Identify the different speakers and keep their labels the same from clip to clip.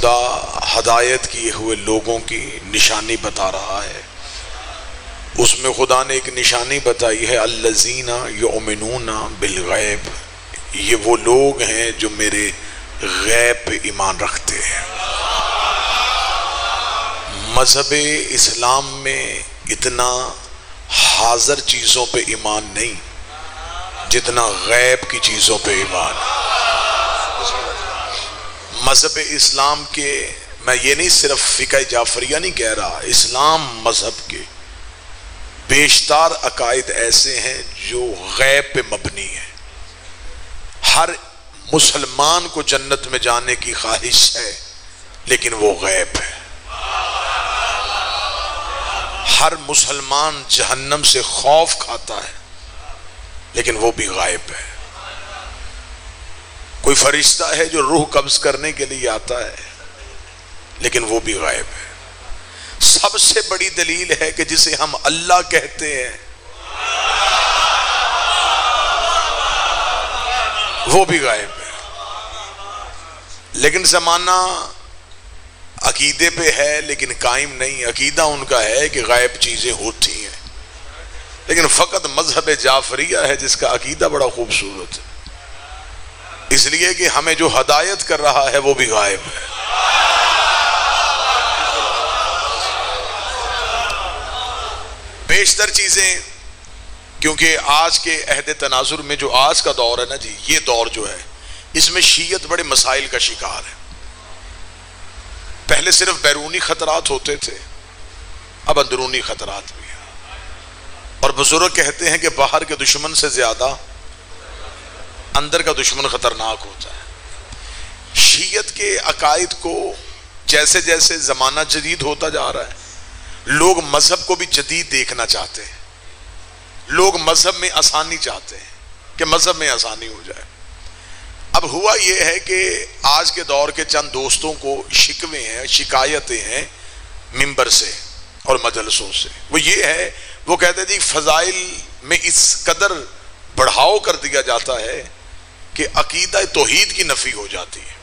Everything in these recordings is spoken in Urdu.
Speaker 1: خدا ہدایت کیے ہوئے لوگوں کی نشانی بتا رہا ہے. اس میں خدا نے ایک نشانی بتائی ہے الذین یؤمنون بالغیب. یہ وہ لوگ ہیں جو میرے غیب پہ ایمان رکھتے ہیں. مذہب اسلام میں اتنا حاضر چیزوں پہ ایمان نہیں جتنا غیب کی چیزوں پہ ایمان. مذہب اسلام کے، میں یہ نہیں صرف فقہ جعفریہ نہیں کہہ رہا، اسلام مذہب کے بیشتر عقائد ایسے ہیں جو غیب پہ مبنی ہیں. ہر مسلمان کو جنت میں جانے کی خواہش ہے لیکن وہ غیب ہے. ہر مسلمان جہنم سے خوف کھاتا ہے لیکن وہ بھی غائب ہے. کوئی فرشتہ ہے جو روح قبض کرنے کے لیے آتا ہے لیکن وہ بھی غائب ہے. سب سے بڑی دلیل ہے کہ جسے ہم اللہ کہتے ہیں وہ بھی غائب ہے. لیکن زمانہ عقیدے پہ ہے لیکن قائم نہیں. عقیدہ ان کا ہے کہ غائب چیزیں ہوتی ہیں لیکن فقط مذہب جعفریہ ہے جس کا عقیدہ بڑا خوبصورت ہے، اس لیے کہ ہمیں جو ہدایت کر رہا ہے وہ بھی غائب ہے. بیشتر چیزیں، کیونکہ آج کے عہد تناظر میں جو آج کا دور ہے نا جی، یہ دور جو ہے اس میں شیعت بڑے مسائل کا شکار ہے. پہلے صرف بیرونی خطرات ہوتے تھے، اب اندرونی خطرات بھی ہیں. اور بزرگ کہتے ہیں کہ باہر کے دشمن سے زیادہ اندر کا دشمن خطرناک ہوتا ہے. شیعت کے عقائد کو جیسے جیسے زمانہ جدید ہوتا جا رہا ہے لوگ مذہب کو بھی جدید دیکھنا چاہتے ہیں. لوگ مذہب میں آسانی چاہتے ہیں کہ مذہب میں آسانی ہو جائے. اب ہوا یہ ہے کہ آج کے دور کے چند دوستوں کو شکوے ہیں، شکایتیں ہیں منبر سے اور مجلسوں سے. وہ یہ ہے، وہ کہتے ہیں جی فضائل میں اس قدر بڑھاؤ کر دیا جاتا ہے کہ عقیدہ توحید کی نفی ہو جاتی ہے.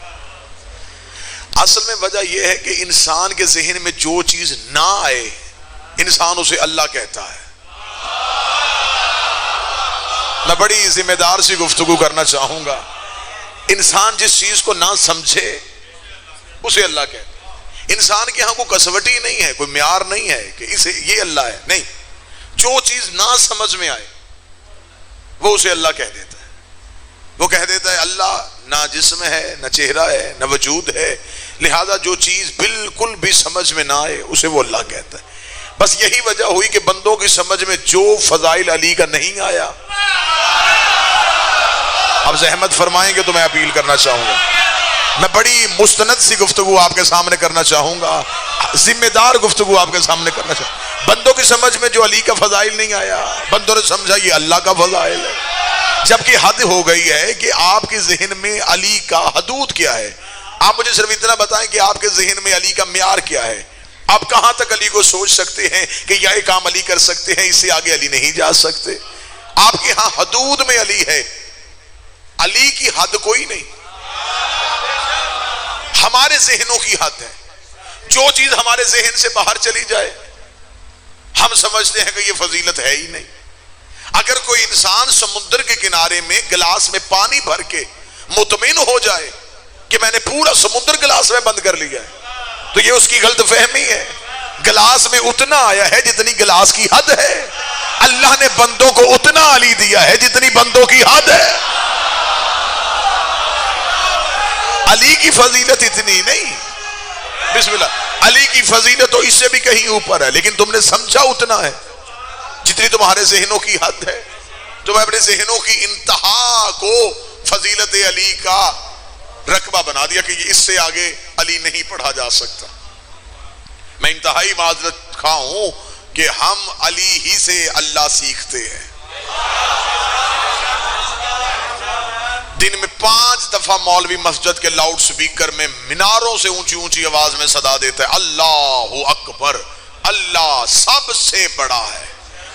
Speaker 1: اصل میں وجہ یہ ہے کہ انسان کے ذہن میں جو چیز نہ آئے انسان اسے اللہ کہتا ہے. میں بڑی ذمہ دار سی گفتگو کرنا چاہوں گا. انسان جس چیز کو نہ سمجھے اسے اللہ کہتا ہے. انسان کے ہاں کوئی کسوٹی نہیں ہے، کوئی معیار نہیں ہے کہ اسے یہ اللہ ہے، نہیں. جو چیز نہ سمجھ میں آئے وہ اسے اللہ کہہ دیتا ہے. وہ کہہ دیتا ہے اللہ نہ جسم ہے، نہ چہرہ ہے، نہ وجود ہے، لہذا جو چیز بالکل بھی سمجھ میں نہ آئے اسے وہ اللہ کہتا ہے. بس یہی وجہ ہوئی کہ بندوں کی سمجھ میں جو فضائل علی کا نہیں آیا. اب زحمت فرمائیں گے تو میں اپیل کرنا چاہوں گا، میں بڑی مستند سی گفتگو آپ کے سامنے کرنا چاہوں گا، ذمہ دار گفتگو آپ کے سامنے کرنا چاہوں گا. بندوں کی سمجھ میں جو علی کا فضائل نہیں آیا، بندوں نے سمجھا یہ اللہ کا فضائل ہے، جبکہ حد ہو گئی ہے کہ آپ کے ذہن میں علی کا حدود کیا ہے. آپ مجھے صرف اتنا بتائیں کہ آپ کے ذہن میں علی کا معیار کیا ہے. آپ کہاں تک علی کو سوچ سکتے ہیں کہ یہ کام علی کر سکتے ہیں، اس سے آگے علی نہیں جا سکتے. آپ کے ہاں حدود میں علی ہے، علی کی حد کوئی نہیں. ہمارے ذہنوں کی حد ہے. جو چیز ہمارے ذہن سے باہر چلی جائے ہم سمجھتے ہیں کہ یہ فضیلت ہے ہی نہیں. اگر کوئی انسان سمندر کے کنارے میں گلاس میں پانی بھر کے مطمئن ہو جائے کہ میں نے پورا سمندر گلاس میں بند کر لیا ہے تو یہ اس کی غلط فہمی ہے. گلاس میں اتنا آیا ہے جتنی گلاس کی حد ہے. اللہ نے بندوں کو اتنا علی دیا ہے جتنی بندوں کی حد ہے. علی کی فضیلت اتنی نہیں، بسم اللہ، علی کی فضیلت تو اس سے بھی کہیں اوپر ہے، لیکن تم نے سمجھا اتنا ہے جتنی تمہارے ذہنوں کی حد ہے. تم اپنے ذہنوں کی انتہا کو فضیلت علی کا رقبہ بنا دیا کہ اس سے آگے علی نہیں پڑھا جا سکتا. میں انتہائی معذرت خواہ ہوں کہ ہم علی ہی سے اللہ سیکھتے ہیں. دن میں 5 دفعہ مولوی مسجد کے لاؤڈ سپیکر میں میناروں سے اونچی اونچی آواز میں صدا دیتا ہے اللہ اکبر، اللہ سب سے بڑا ہے.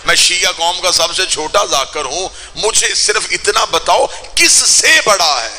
Speaker 1: میں شیعہ قوم کا سب سے چھوٹا ذاکر ہوں، مجھے صرف اتنا بتاؤ کس سے بڑا ہے.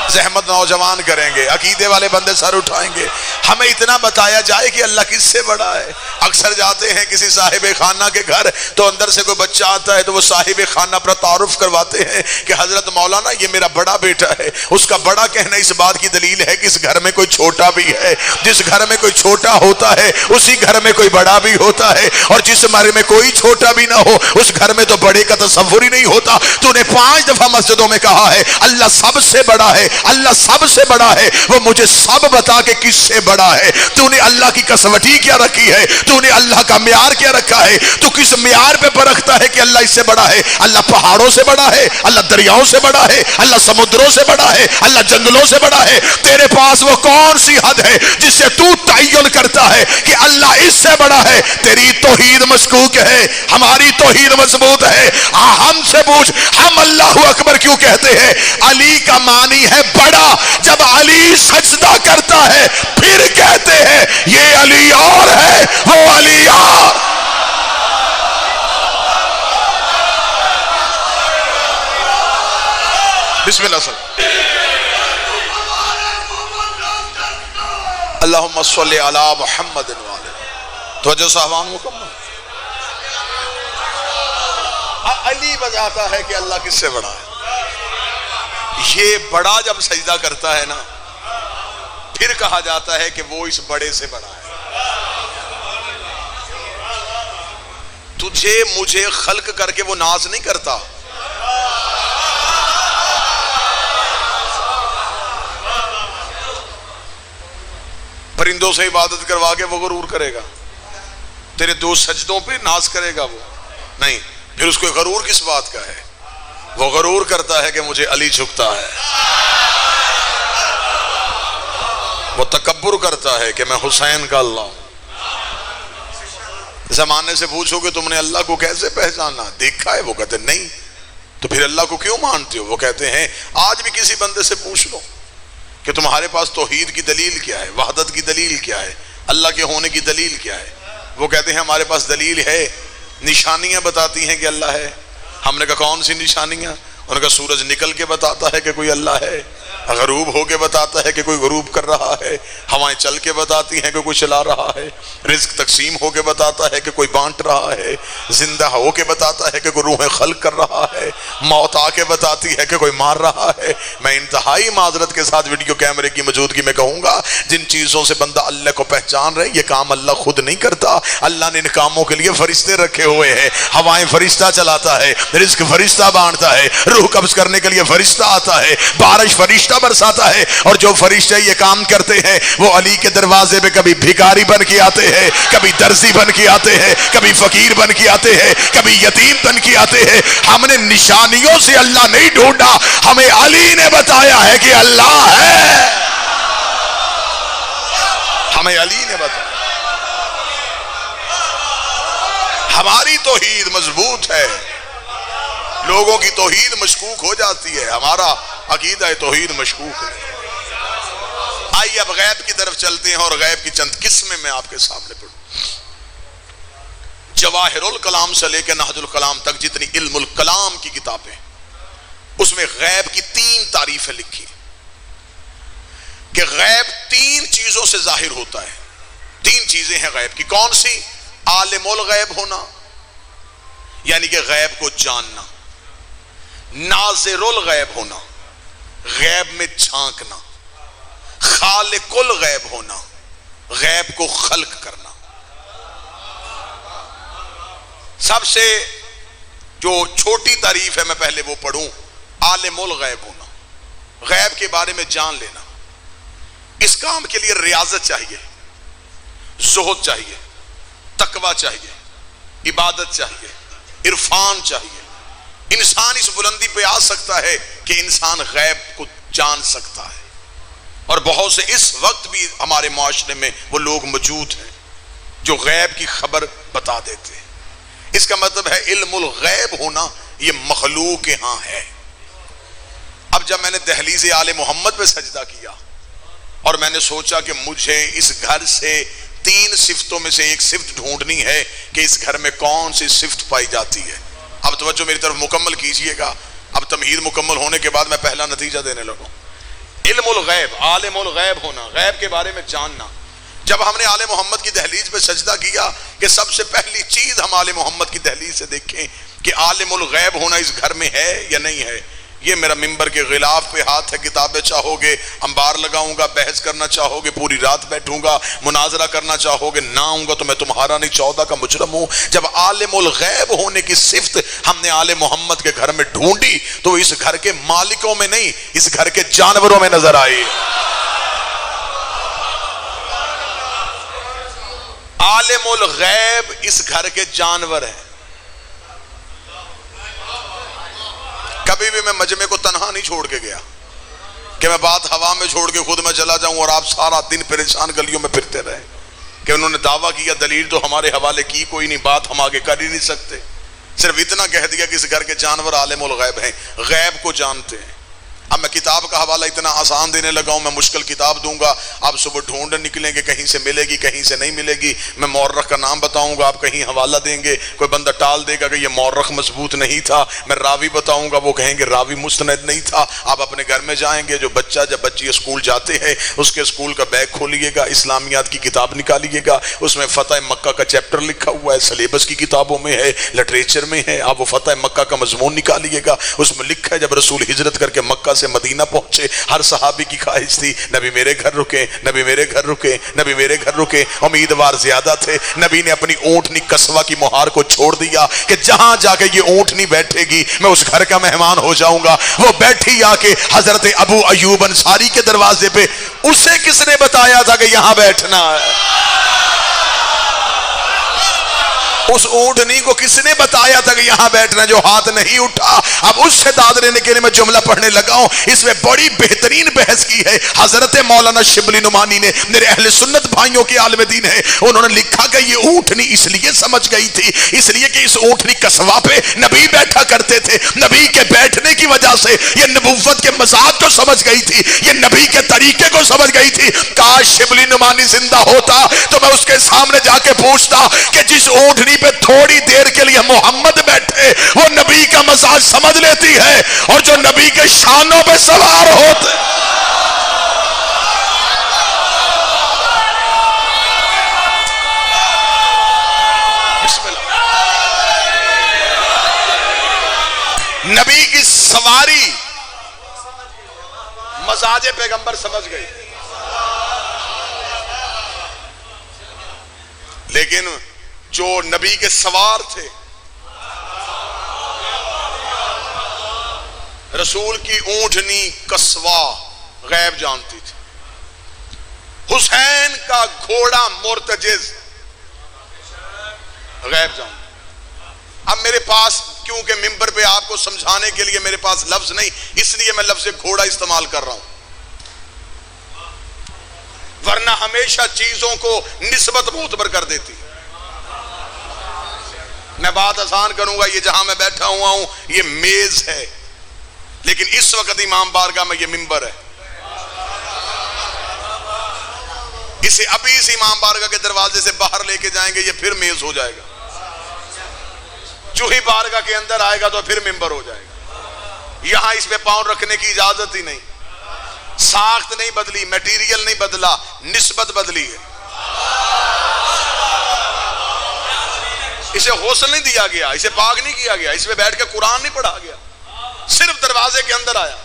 Speaker 1: زحمت نوجوان کریں گے، عقیدے والے بندے سر اٹھائیں گے، ہمیں اتنا بتایا جائے کہ اللہ کس سے بڑا ہے۔ اکثر جاتے ہیں کسی صاحب خانہ کے گھر تو اندر سے کوئی بچہ آتا ہے تو وہ صاحب خانہ پر تعارف کرواتے ہیں کہ حضرت مولانا یہ میرا بڑا بیٹا ہے۔ اس کا بڑا کہنا اس بات کی دلیل ہے کہ اس گھر میں کوئی چھوٹا بھی ہے، جس گھر میں کوئی چھوٹا ہوتا ہے اسی گھر میں کوئی بڑا بھی ہوتا ہے، اور جس گھر میں کوئی چھوٹا بھی نہ ہو اس گھر میں تو بڑے کا تصور ہی نہیں ہوتا۔ تو نے 5 دفعہ مسجدوں میں کہا ہے اللہ سب سے بڑا ہے، اللہ سب سے بڑا ہے، وہ مجھے سب بتا کہ کس سے بڑا ہے۔ تو نے اللہ کی کسوٹی کیا رکھی ہے، تو نے اللہ کا معیار کیا رکھا ہے، تو کس معیار پہ پرکھتا ہے کہ اللہ اس سے بڑا ہے؟ اللہ پہاڑوں سے بڑا ہے، اللہ دریاؤں سے بڑا ہے، اللہ سمندروں سے بڑا ہے، اللہ جنگلوں سے بڑا ہے۔ تیرے پاس وہ کون سی حد ہے جس سے تو تعین کرتا ہے کہ اللہ اس سے بڑا ہے؟ تیری توحید مشکوک ہے، ہماری توحید مضبوط ہے۔ ہم سے پوچھ ہم اللہ اکبر کیوں کہتے ہیں؟ علی کا معنی ہے بڑا۔ جب علی سجدہ کرتا ہے پھر کہتے ہیں یہ علی اور ہے وہ علی اور۔ بسم اللہ صلی اللہم صلی علی محمد وعلی توجہ صاحبان مکمل۔ علی بتاتا ہے کہ اللہ کس سے بڑا ہے۔ یہ بڑا جب سجدہ کرتا ہے نا پھر کہا جاتا ہے کہ وہ اس بڑے سے بڑا ہے۔ تجھے مجھے خلق کر کے وہ ناز نہیں کرتا، پرندوں سے عبادت کروا کے وہ غرور کرے گا، تیرے 2 سجدوں پہ ناز کرے گا وہ نہیں۔ پھر اس کو غرور کس بات کا ہے؟ وہ غرور کرتا ہے کہ مجھے علی جھکتا ہے، وہ تکبر کرتا ہے کہ میں حسین کا اللہ ہوں۔ زمانے سے پوچھو کہ تم نے اللہ کو کیسے پہچانا؟ دیکھا ہے؟ وہ کہتے نہیں۔ تو پھر اللہ کو کیوں مانتے ہو؟ وہ کہتے ہیں آج بھی کسی بندے سے پوچھ لو کہ تمہارے پاس توحید کی دلیل کیا ہے، وحدت کی دلیل کیا ہے، اللہ کے ہونے کی دلیل کیا ہے؟ وہ کہتے ہیں ہمارے پاس دلیل ہے، نشانیاں بتاتی ہیں کہ اللہ ہے۔ ہم نے کہا کون سی نشانیاں؟ انہوں نے کہا سورج نکل کے بتاتا ہے کہ کوئی اللہ ہے، غروب ہو کے بتاتا ہے کہ کوئی غروب کر رہا ہے، ہوائیں چل کے بتاتی ہیں کہ کوئی چلا رہا ہے، رزق تقسیم ہو کے بتاتا ہے کہ کوئی بانٹ رہا ہے، زندہ ہو کے بتاتا ہے کہ کوئی روح خلق کر رہا ہے، موت آ کے بتاتی ہے کہ کوئی مار رہا ہے۔ میں انتہائی معذرت کے ساتھ ویڈیو کیمرے کی موجودگی میں کہوں گا جن چیزوں سے بندہ اللہ کو پہچان رہے یہ کام اللہ خود نہیں کرتا، اللہ نے ان کاموں کے لیے فرشتے رکھے ہوئے ہیں۔ ہوائیں فرشتہ چلاتا ہے، رزق فرشتہ بانٹتا ہے، روح قبض کرنے کے لیے فرشتہ آتا ہے، بارش فرشتہ برساتا ہے، اور جو فرشتے یہ کام کرتے ہیں وہ علی کے دروازے پہ کبھی بھکاری بن کے آتے ہیں، کبھی درزی بن کے آتے ہیں، کبھی فقیر بن کے آتے ہیں، کبھی یتیم بن کے آتے ہیں۔ ہم نے نشانیوں سے اللہ نہیں ڈھونڈا، ہمیں علی نے بتایا ہے کہ اللہ ہے، ہمیں علی نے بتایا۔ ہماری توحید مضبوط ہے، لوگوں کی توحید مشکوک ہو جاتی ہے، ہمارا عقیدہ توحید مشکوک ہے۔ آئیے اب غیب کی طرف چلتے ہیں اور غیب کی چند قسمیں میں آپ کے سامنے پڑھوں۔ جواہر الکلام سے لے کے نہج الکلام تک جتنی علم الکلام کی کتابیں اس میں غیب کی 3 تعریفیں لکھی کہ غیب 3 چیزوں سے ظاہر ہوتا ہے۔ 3 چیزیں ہیں غیب کی، کون سی؟ عالم الغیب ہونا یعنی کہ غیب کو جاننا، ناظر الغیب ہونا غیب میں جھانکنا، خالق الغیب ہونا غیب کو خلق کرنا۔ سب سے جو چھوٹی تعریف ہے میں پہلے وہ پڑھوں، عالم الغیب ہونا، غیب کے بارے میں جان لینا۔ اس کام کے لیے ریاضت چاہیے، زہد چاہیے، تقوی چاہیے، عبادت چاہیے، عرفان چاہیے۔ انسان اس بلندی پہ آ سکتا ہے کہ انسان غیب کو جان سکتا ہے، اور بہت سے اس وقت بھی ہمارے معاشرے میں وہ لوگ موجود ہیں جو غیب کی خبر بتا دیتے ہیں۔ اس کا مطلب ہے علم الغیب ہونا یہ مخلوق ہاں ہے۔ اب جب میں نے دہلیز آل محمد پہ سجدہ کیا اور میں نے سوچا کہ مجھے اس گھر سے 3 صفتوں میں سے ایک صفت ڈھونڈنی ہے کہ اس گھر میں کون سی صفت پائی جاتی ہے۔ اب توجہ میری طرف مکمل کیجئے گا، اب تمہید مکمل ہونے کے بعد میں پہلا نتیجہ دینے لگا۔ الغیب، عالم الغیب ہونا، غیب کے بارے میں جاننا. جب ہم نے آل محمد کی دہلیز پہ سجدہ کیا کہ سب سے پہلی چیز ہم آل محمد کی دہلیز سے دیکھیں کہ عالم الغیب ہونا اس گھر میں ہے یا نہیں ہے. یہ میرا ممبر کے غلاف پہ ہاتھ ہے، کتابیں چاہو گے انبار لگاؤں گا، بحث کرنا چاہو گے پوری رات بیٹھوں گا، مناظرہ کرنا چاہو گے نہ آؤں گا تو میں تمہارا نہیں 14 کا مجرم ہوں. جب عالم الغیب ہونے کی صفت ہم نے آل محمد کے گھر میں ڈھونڈی تو اس گھر کے مالکوں میں نہیں، اس گھر کے جانوروں میں نظر آئی. عالم الغیب اس گھر کے جانور ہیں. کبھی بھی میں مجمع کو تنہا نہیں چھوڑ کے گیا کہ میں بات ہوا میں چھوڑ کے خود میں چلا جاؤں اور آپ سارا دن پریشان گلیوں میں پھرتے رہے کہ انہوں نے دعویٰ کیا، دلیل تو ہمارے حوالے کی کوئی نہیں، بات ہم آگے کر ہی نہیں سکتے. صرف اتنا کہہ دیا کہ اس گھر کے جانور عالم الغیب ہیں، غیب کو جانتے ہیں. اب میں کتاب کا حوالہ اتنا آسان دینے لگا ہوں، میں مشکل کتاب دوں گا، آپ صبح ڈھونڈ نکلیں گے، کہیں سے ملے گی کہیں سے نہیں ملے گی. میں مورخ کا نام بتاؤں گا، آپ کہیں حوالہ دیں گے، کوئی بندہ ٹال دے گا کہ یہ مورخ مضبوط نہیں تھا. میں راوی بتاؤں گا، وہ کہیں گے راوی مستند نہیں تھا. آپ اپنے گھر میں جائیں گے، جو بچہ جب بچی اسکول جاتے ہیں اس کے اسکول کا بیگ کھولیے گا، اسلامیات کی کتاب نکالیے گا، اس میں فتح مکہ کا چیپٹر لکھا ہوا ہے، سلیبس کی کتابوں میں ہے، لٹریچر میں ہے. آپ وہ فتح مکہ کا مضمون نکالیے گا، اس میں لکھا ہے جب رسول ہجرت کر کے مکہ سے مدینہ پہنچے ہر صحابی کی خواہش تھی نبی میرے گھر رکے، نبی میرے گھر رکے، نبی میرے گھر رکے. امیدوار زیادہ تھے. نبی نے اپنی اونٹنی قصوہ کی مہار کو چھوڑ دیا کہ جہاں جا کے یہ اونٹنی بیٹھے گی میں اس گھر کا مہمان ہو جاؤں گا. وہ بیٹھی آ کے حضرت ابو ایوب انصاری کے دروازے پہ. اسے کس نے بتایا تھا کہ یہاں بیٹھنا ہے؟ اس اونٹنی کو کس نے بتایا تھا کہ یہاں بیٹھنا، جو ہاتھ نہیں اٹھا. اب اس سے داد لینے کے لیے میں جملہ پڑھنے لگا ہوں. اس میں بڑی بہترین بحث کی ہے حضرت مولانا شبلی نعمانی نے، میرے اہل سنت بھائیوں کے عالم دین ہے. انہوں نے لکھا کہ یہ اونٹنی اس لیے سمجھ گئی تھی، اس لیے کہ اس اونٹنی قصوہ پہ نبی بیٹھا کرتے تھے. نبی کے بیٹھنے کی وجہ سے یہ نبوت کے مزاج کو سمجھ گئی تھی، یہ نبی کے طریقے کو سمجھ گئی تھی. کاش شبلی نعمانی زندہ ہوتا تو میں اس کے سامنے جا کے پوچھتا کہ جس اونٹنی پہ تھوڑی دیر کے لیے محمد بیٹھے وہ نبی کا مزاج سمجھ لیتی ہے، اور جو نبی کے شانوں پہ سوار ہوتے. بسم اللہ. نبی کی سواری مزاج پیغمبر سمجھ گئی. لیکن جو نبی کے سوار تھے رسول کی اونٹنی قصوہ غیب جانتی تھی. حسین کا گھوڑا مرتجز غیب جانتی. اب میرے پاس کیونکہ ممبر پہ آپ کو سمجھانے کے لیے میرے پاس لفظ نہیں، اس لیے میں لفظ گھوڑا استعمال کر رہا ہوں، ورنہ ہمیشہ چیزوں کو نسبت معتبر کر دیتی. میں بات آسان کروں گا، یہ جہاں میں بیٹھا ہوا ہوں یہ میز ہے، لیکن اس وقت امام بارگاہ میں یہ ممبر ہے. اسے ابھی اس امام بارگاہ کے دروازے سے باہر لے کے جائیں گے یہ پھر میز ہو جائے گا، جو ہی بارگاہ کے اندر آئے گا تو پھر ممبر ہو جائے گا. یہاں اس پہ پاؤں رکھنے کی اجازت ہی نہیں. ساخت نہیں بدلی، میٹیریل نہیں بدلا، نسبت بدلی ہے. اسے غسل نہیں دیا گیا، اسے پاک نہیں کیا گیا، اس پہ بیٹھ کے قرآن نہیں پڑھا گیا، صرف دروازے کے اندر آیا.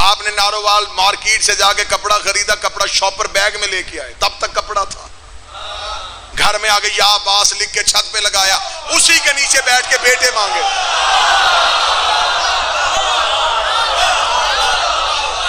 Speaker 1: آپ نے نارووال مارکیٹ سے جا کے کپڑا خریدا، کپڑا شاپر بیگ میں لے کے آئے، تب تک کپڑا تھا. گھر میں آگے یا باس لکھ کے چھت پہ لگایا، اسی کے نیچے بیٹھ کے بیٹے مانگے.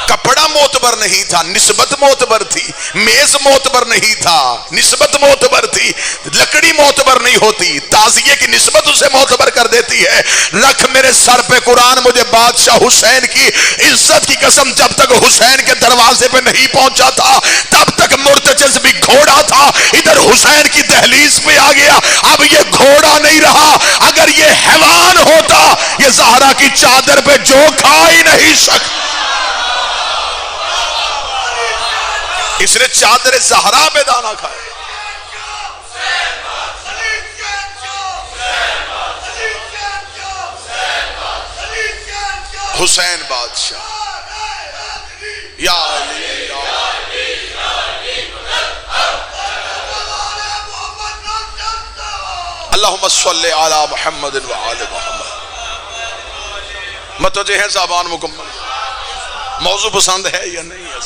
Speaker 1: کپڑا معتبر نہیں تھا، نسبت معتبر تھی. میز معتبر نہیں تھا، نسبت معتبر تھی. لکڑی معتبر نہیں ہوتی، تعزیے کی نسبت اسے معتبر کر دیتی ہے. رکھ میرے سر پہ قرآن، مجھے بادشاہ حسین کی عزت کی قسم، جب تک حسین کے دروازے پہ نہیں پہنچا تھا تب تک مرتجز بھی گھوڑا تھا. ادھر حسین کی دہلیز پہ آ گیا، اب یہ گھوڑا نہیں رہا. اگر یہ حیوان ہوتا یہ زہرا کی چادر پہ جو کھا ہی نہیں سکتا. اس نے چادر زہرا پہ دانا کھایا. حسین بادشاہ یا علی اللہم صلی علی محمد و آل محمد. متوجہ ہے زبان مکمل؟ موضوع پسند ہے یا نہیں ہے؟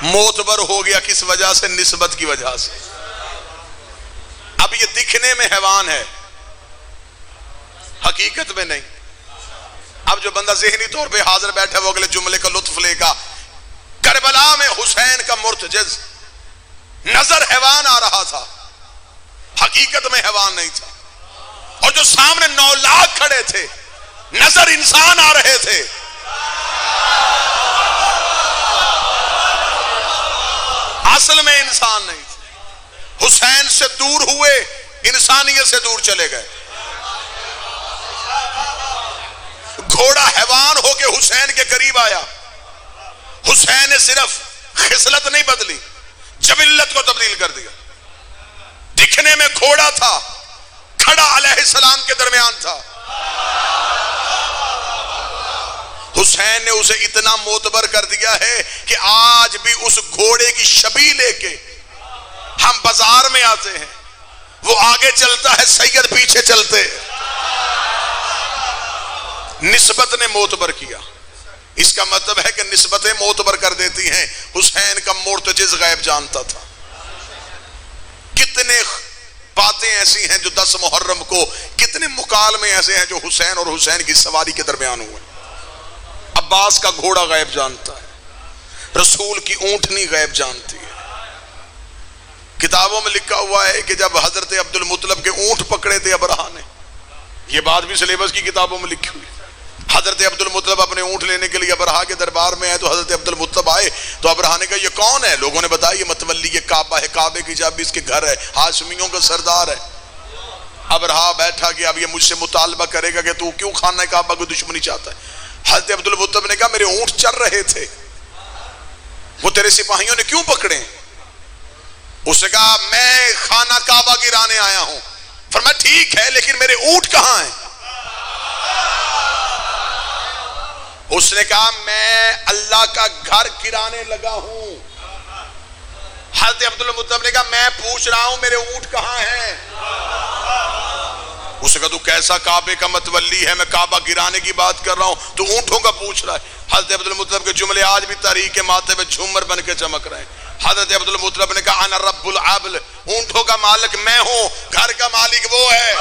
Speaker 1: معتبر ہو گیا کس وجہ سے؟ نسبت کی وجہ سے. اب یہ دکھنے میں حیوان ہے، حقیقت میں نہیں. اب جو بندہ ذہنی طور پہ حاضر بیٹھا وہ اگلے جملے کا لطف لے گا. کربلا میں حسین کا مرتجز نظر حیوان آ رہا تھا، حقیقت میں حیوان نہیں تھا. اور جو سامنے 9 لاکھ کھڑے تھے نظر انسان آ رہے تھے. اصل میں انسان نہیں تھے. حسین سے دور ہوئے، انسانیت سے دور چلے گئے. گھوڑا حیوان ہو کے حسین کے قریب آیا. حسین نے صرف خصلت نہیں بدلی، جبلت کو تبدیل کر دیا. دکھنے میں گھوڑا تھا، کھڑا علیہ السلام کے درمیان تھا. حسین نے اسے اتنا معتبر کر دیا ہے کہ آج بھی اس گھوڑے کی شبیہ لے کے ہم بازار میں آتے ہیں، وہ آگے چلتا ہے، سید پیچھے چلتے. نسبت نے معتبر کیا. اس کا مطلب ہے کہ نسبتیں معتبر کر دیتی ہیں. حسین کا مرتجز غیب جانتا تھا. کتنے باتیں ایسی ہیں جو 10 محرم کو، کتنے مکالمے ایسے ہیں جو حسین اور حسین کی سواری کے درمیان ہوئے. عباس کا گھوڑا غیب جانتا ہے، رسول کی اونٹنی غیب جانتی ہے. کتابوں میں لکھا ہوا ہے کہ جب حضرت عبد المطلب کے اونٹ پکڑے تھے ابرہا نے، یہ بات بھی سلیبس کی کتابوں میں لکھی ہوئی. حضرت عبد المطلب اپنے اونٹ لینے کے لیے ابرہا کے دربار میں آئے تو حضرت عبد المطلب آئے تو ابرہا نے کہا یہ کون ہے؟ لوگوں نے بتایا یہ متولی، یہ کعبہ ہے، کعبے کی چابی اس کے گھر ہے، ہاشمیوں کا سردار ہے. ابرہا بیٹھا کہ اب یہ مجھ سے مطالبہ کرے گا کہ تو کیوں خانہ کعبہ کو دشمنی چاہتا ہے. حضرت عبد المطلب نے کہا میرے اونٹ چر رہے تھے، وہ تیرے سپاہیوں نے کیوں پکڑے؟ اس نے کہا میں خانہ کعبہ گرانے آیا ہوں. فرمایا ٹھیک ہے لیکن میرے اونٹ کہاں ہیں؟ اس نے کہا میں اللہ کا گھر گرانے لگا ہوں. حضرت عبد المطلب نے کہا میں پوچھ رہا ہوں میرے اونٹ کہاں ہیں؟ اس نے کہا تو کیسا کعبے کا متولی ہے، میں کعبہ گرانے کی بات کر رہا ہوں، تو اونٹوں کا پوچھ رہا ہے. حضرت عبد المطلب کے جملے آج بھی تاریخ کے ماتھے پہ جھومر بن کے چمک رہے ہیں. حضرت عبد المطلب نے کہا انا رب العبل، اونٹوں کا مالک میں ہوں، گھر کا مالک وہ ہے.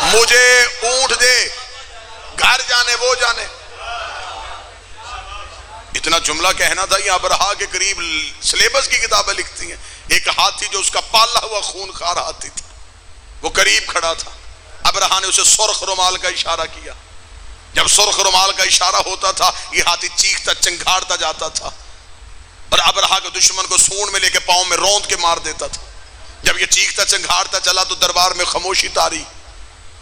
Speaker 1: مجھے اونٹ دے، گھر جانے وہ جانے. اتنا جملہ کہنا تھا. یہ ابرہا کے قریب سلیبس کی کتابیں لکھتی ہیں. ایک ہاتھی جو اس کا پالا ہوا خونخوار ہاتھی تھا، وہ قریب کھڑا تھا. ابرہا نے اسے سرخ رومال کا اشارہ کیا. جب سرخ رومال کا اشارہ ہوتا تھا یہ ہاتھی چیختا چنگھاڑتا جاتا تھا اور ابرہا کے دشمن کو سونڈ میں لے کے پاؤں میں روند کے مار دیتا تھا. جب یہ چیختا چنگھاڑتا چلا تو دربار میں خاموشی تاری.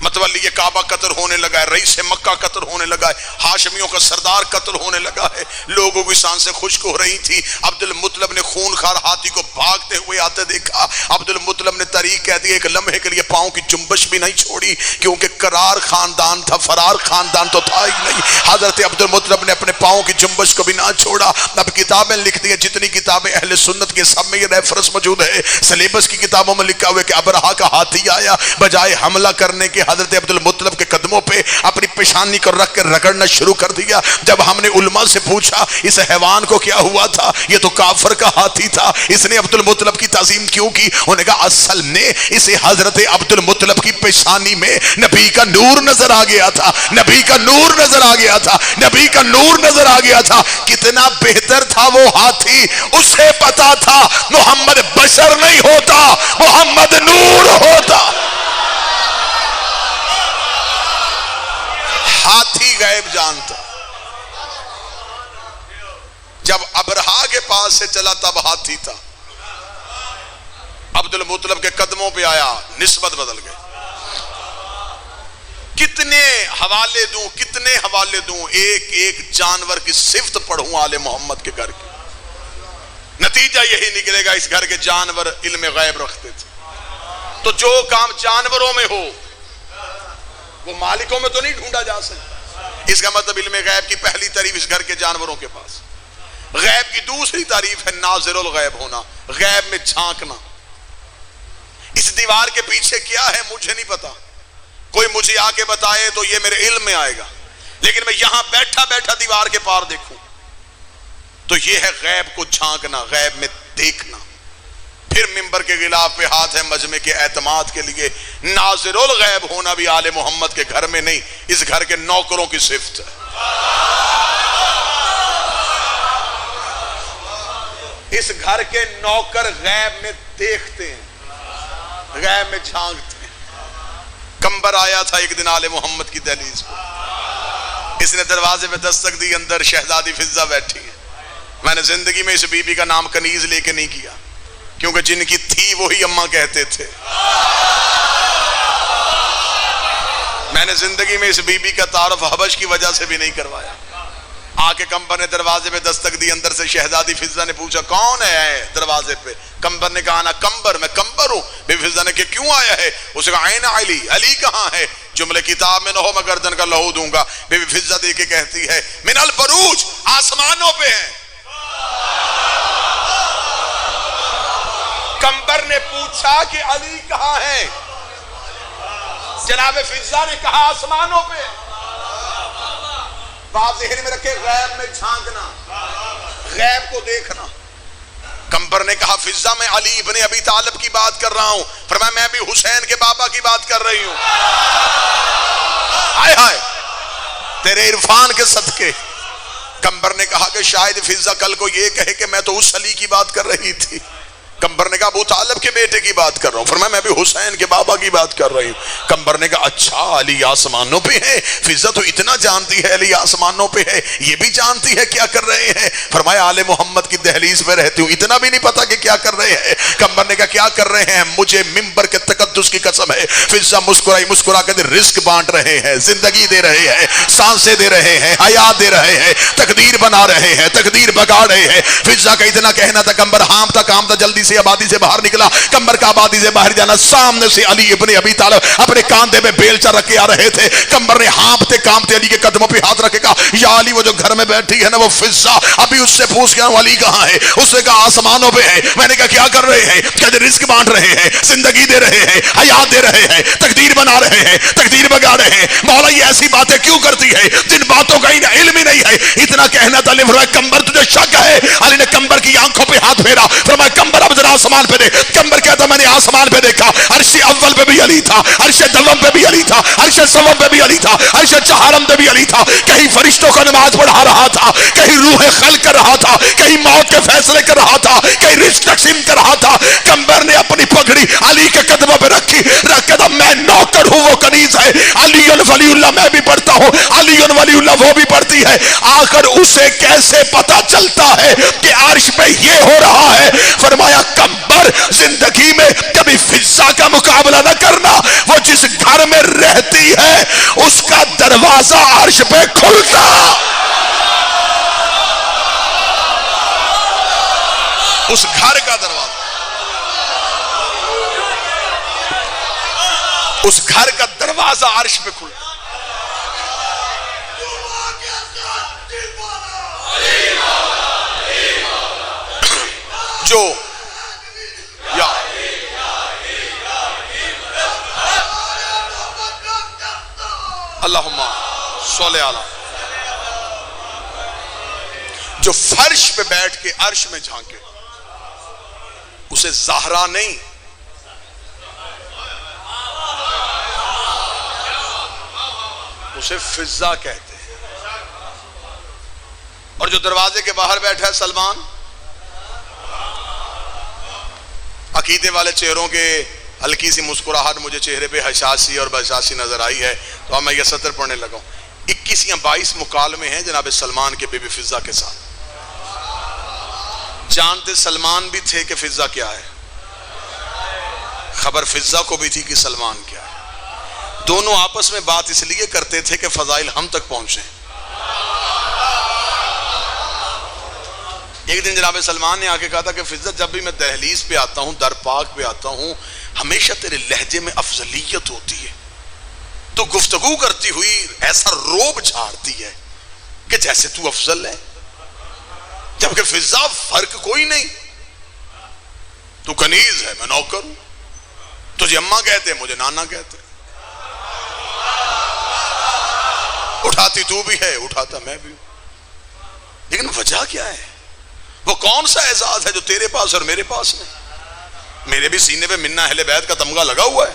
Speaker 1: متولی یہ کعبہ قتل ہونے لگا ہے، رئیس مکہ قتل ہونے لگا ہے، ہاشمیوں کا سردار قتل ہونے لگا ہے. لوگوں کی سانسیں خشک ہو رہی تھی. عبد المطلب نے خونخوار ہاتھی کو بھاگتے ہوئے آتے دیکھا. عبد المطلب نے طریق کہہ دی، ایک لمحے کے لیے پاؤں کی جنبش بھی نہیں چھوڑی، کیونکہ قرار خاندان تھا، فرار خاندان تو تھا ہی نہیں. حضرت عبد المطلب نے اپنے پاؤں کی جنبش کو بھی نہ چھوڑا. اب کتابیں لکھتی ہیں، جتنی کتابیں اہل سنت کے سب میں یہ ریفرنس موجود ہے. سلیبس کی کتابوں میں لکھا ہوا ہے کہ ابرہا کا ہاتھی آیا، بجائے حملہ کرنے کے حضرت عبد المطلب کے قدموں پہ اپنی پیشانی کو رکھ کے رگڑنا شروع کر دیا. جب ہم نے علماء سے پوچھا اس حیوان کو کیا ہوا تھا، یہ تو کافر کا ہاتھی تھا، اس نے عبد المطلب کی تعظیم کیوں کی؟ انہوں نے کہا اصل میں اسے حضرت عبد المطلب کی پیشانی میں نبی کا نور نظر آ گیا تھا، نبی کا نور نظر آ گیا تھا، نبی کا نور نظر آ گیا تھا. کتنا بہتر تھا وہ ہاتھی. اسے پتا تھا محمد بشر نہیں ہوتا، محمد نور ہوتا. ہاتھی غیب جانتا. جب ابرہا کے پاس سے چلا تب ہاتھی تھا. عبد المطلب کے قدموں پہ آیا، نسبت بدل گئی. کتنے حوالے دوں، کتنے حوالے دوں، ایک ایک جانور کی صفت پڑھوں آل محمد کے گھر کی. نتیجہ یہی نکلے گا اس گھر کے جانور علم غیب رکھتے تھے. تو جو کام جانوروں میں ہو وہ مالکوں میں تو نہیں ڈھونڈا جا سکتا. اس کا مطلب علم غیب کی پہلی تعریف اس گھر کے جانوروں کے پاس. غیب کی دوسری تعریف ہے ناظر الغیب ہونا، غیب میں جھانکنا. اس دیوار کے پیچھے کیا ہے مجھے نہیں پتا، کوئی مجھے آ کے بتائے تو یہ میرے علم میں آئے گا، لیکن میں یہاں بیٹھا بیٹھا دیوار کے پار دیکھوں تو یہ ہے غیب کو جھانکنا، غیب میں دیکھنا. پھر منبر کے غلاف پہ ہاتھ ہے مجمع کے اعتماد کے لیے. ناظر الغیب ہونا بھی آل محمد کے گھر میں نہیں، اس گھر کے نوکروں کی صفت ہے. اس گھر کے نوکر غیب میں دیکھتے ہیں، غیب میں جھانکتے ہیں. کمبر آیا تھا ایک دن آل محمد کی دہلیز پہ، اس نے دروازے پہ دستک دی، اندر شہزادی فضہ بیٹھی ہے. میں نے زندگی میں اس بی بی کا نام کنیز لے کے نہیں کیا، کیونکہ جن کی تھی وہی اماں کہتے تھے. میں نے زندگی میں اس بی بی کا تعارف حبش کی وجہ سے بھی نہیں کروایا. آ کے کمبر نے دروازے پہ دستک دی، اندر سے شہزادی فضہ نے پوچھا کون ہے دروازے پہ؟ کمبر نے کہا نا کمبر، میں کمبر ہوں. بی بی فضہ نے کہ کیوں آیا ہے؟ اسے کہا عین علی، علی کہاں ہے؟ جملے کتاب میں نہ ہو میں گردن کا لہو دوں گا. بی بی فضہ دے کے کہتی ہے من البروج، آسمانوں پہ ہیں. کمبر نے پوچھا کہ علی کہاں ہے؟ جناب فضہ نے کہا آسمانوں پہ. بات ذہن میں رکھے، غیب میں جھانکنا، غیب کو دیکھنا. کمبر نے کہا فضہ میں علی ابن ابی طالب کی بات کر رہا ہوں. فرمایا میں بھی حسین کے بابا کی بات کر رہی ہوں. ہائے ہائے تیرے عرفان کے صدقے. کمبر نے کہا کہ شاید فضہ کل کو یہ کہے کہ میں تو اس علی کی بات کر رہی تھی. کمبر نے کہا ابو طالب کے بیٹے کی بات کر رہا ہوں. فرمایا میں بھی حسین کے بابا کی بات کر رہی ہوں. کمبر نے کہا اچھا علی آسمانوں پہ ہے؟ فضہ تو اتنا جانتی ہے علی آسمانوں پہ ہے، یہ بھی جانتی ہے کیا کر رہے ہیں؟ فرمایا آل محمد کی دہلیز پہ رہتی ہوں، اتنا بھی نہیں پتا کہ کیا کر رہے ہیں. کمبر نے کہا کیا کر رہے ہیں؟ مجھے منبر کے تقدس کی قسم ہے. فضہ مسکرا کے رزق بانٹ رہے ہیں، زندگی دے رہے ہیں، سانسیں دے رہے ہیں، حیات دے رہے ہیں، تقدیر بنا رہے ہیں، تقدیر بگاڑ رہے ہیں. فضہ کا اتنا کہنا تھا. کمبر ہام تھا کام تھا، جلدی سے آبادی سے باہر نکلا. کمبر کا آبادی سے باہر جانا، سامنے سے علی ابن ابی طالب اپنے کاندھے میں بیلچا رکھ کے آ رہے تھے. کمبر نے ہانپتے کامتے علی کے قدموں پہ ہاتھ رکھ کے کہا یا علی وہ جو گھر میں بیٹھی ہے نا وہ فضہ، ابھی اس سے پوچھ گیا علی کہاں ہے؟ اس نے کہا آسمانوں پہ ہے. میں نے کہا کیا کر رہے ہیں؟ کہتے رزق بانٹ رہے ہیں، زندگی دے رہے ہیں، حیات دے رہے ہیں، تقدیر بنا رہے ہیں، تقدیر بگا رہے ہیں. مولا یہ ایسی باتیں کیوں کرتی ہے جن باتوں کا انہیں علم ہی نہیں ہے؟ اتنا کہنا تھا. فرمایا کمبر تجھے شک ہے؟ علی نے کمبر کی آنکھوں پہ ہاتھ پھیرا. فرمایا کمبر اب ذرا آسمان پہ دیکھ. کمبر کہتا میں نے آسمان پہ دیکھا، عرش اول پہ بھی علی تھا، عرش دوم پہ بھی علی تھا، عرش سوم پہ بھی علی تھا، عرش چہارم پہ بھی علی تھا. کہیں فرشتوں کا نماز پڑھا رہا تھا، کہیں روح خلق کر رہا تھا، کہیں موت کے فیصلے کر رہا تھا، کہیں رزق تقسیم کر رہا تھا. کمبر نے اپنی پگڑی علی کے قدموں پہ رکھی، رکھ کے میں نوکر ہوں وہ کنیز ہے. علی ولی اللہ میں بھی پڑھتا ہوں، علی ولی اللہ وہ بھی پڑھتی ہے. آخر اسے کیسے پتا چلتا ہے کہ عرش پہ یہ ہو رہا ہے؟ فرمایا کمبر زندگی میں کبھی فضہ کا مقابلہ نہ کرنا. وہ جس گھر میں رہتی ہے اس کا دروازہ عرش پہ کھلتا. اس گھر کا دروازہ، اس گھر کا دروازہ عرش پہ کھلتا. جو یا اللہم صلی علی، جو فرش پہ بیٹھ کے عرش میں جھانکے اسے زہرا نہیں، اسے فضہ کہتے ہیں. اور جو دروازے کے باہر بیٹھا ہے سلمان، عقیدے والے چہروں کے ہلکی سی مسکراہٹ مجھے چہرے پہ حساسی اور بحثاسی نظر آئی ہے، تو اب میں یہ سطر پڑھنے لگا ہوں. 21 یا 22 مکالمے ہیں جناب سلمان کے بی بی فضہ کے ساتھ. جانتے سلمان بھی تھے کہ فضہ کیا ہے، خبر فضہ کو بھی تھی کہ سلمان کیا ہے. دونوں آپس میں بات اس لیے کرتے تھے کہ فضائل ہم تک پہنچیں. ایک دن جناب سلمان نے آکے کہا تھا کہ فضہ جب بھی میں دہلیز پہ آتا ہوں، در پاک پہ آتا ہوں، ہمیشہ تیرے لہجے میں افضلیت ہوتی ہے. تو گفتگو کرتی ہوئی ایسا روب جھاڑتی ہے کہ جیسے تو افضل ہے، جبکہ فضا فرق کوئی نہیں. تو کنیز ہے، میں نوکر ہوں. تجھے اماں کہتے ہیں، مجھے نانا کہتے ہیں. اٹھاتی تو بھی ہے، اٹھاتا میں بھی ہوں. لیکن وجہ کیا ہے؟ وہ کون سا اعزاز ہے جو تیرے پاس اور میرے پاس نہیں؟ میرے بھی سینے پہ منا اہل بیت کا تمغہ لگا ہوا ہے.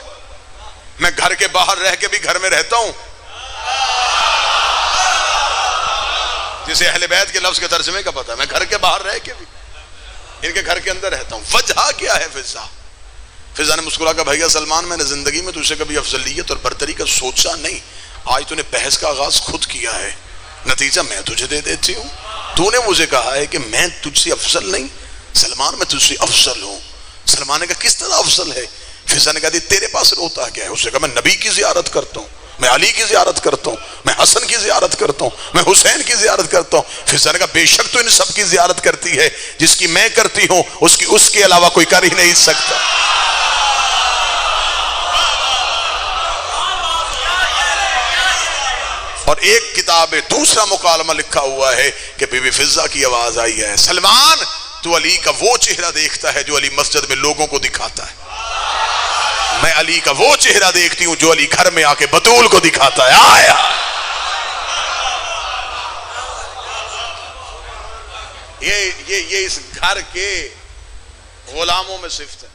Speaker 1: میں گھر کے باہر رہ کے بھی گھر میں رہتا ہوں. جسے اہل بیت کے لفظ کے ترجمے کا پتہ ہے، میں گھر کے باہر رہ کے بھی ان کے گھر کے اندر رہتا ہوں. وجہ کیا ہے؟ فضا. فضا نے مسکرا کہا، بھیا سلمان، میں نے زندگی میں تجھ سے کبھی افضلیت اور برتری کا سوچا نہیں. آج تو نے بحث کا آغاز خود کیا ہے، نتیجہ میں تجھے دے دیتی ہوں. تو نے مجھے کہا ہے کہ میں تجھ سے افضل نہیں. سلمان، میں تجھ سے افضل ہوں. سلمان نے کہا، کس طرح افضل ہے؟ فضا نے کہا، تیرے پاس روتا کیا ہے؟ اس نے کہا، میں نبی کی زیارت کرتا ہوں، میں علی کی زیارت کرتا ہوں، میں حسن کی زیارت کرتا ہوں، میں حسین کی زیارت کرتا ہوں. فضا نے کہا، بے شک تو ان سب کی زیارت کرتی ہے، جس کی میں کرتی ہوں اس کے علاوہ کوئی کر ہی نہیں سکتا. اور ایک کتاب میں دوسرا مکالمہ لکھا ہوا ہے کہ بی بی فضا کی آواز آئی ہے، سلمان، تو علی کا وہ چہرہ دیکھتا ہے جو علی مسجد میں لوگوں کو دکھاتا ہے. میں علی کا وہ چہرہ دیکھتی ہوں جو علی گھر میں آ کے بطول کو دکھاتا ہے. آیا یہ اس گھر کے غلاموں میں صفت ہے.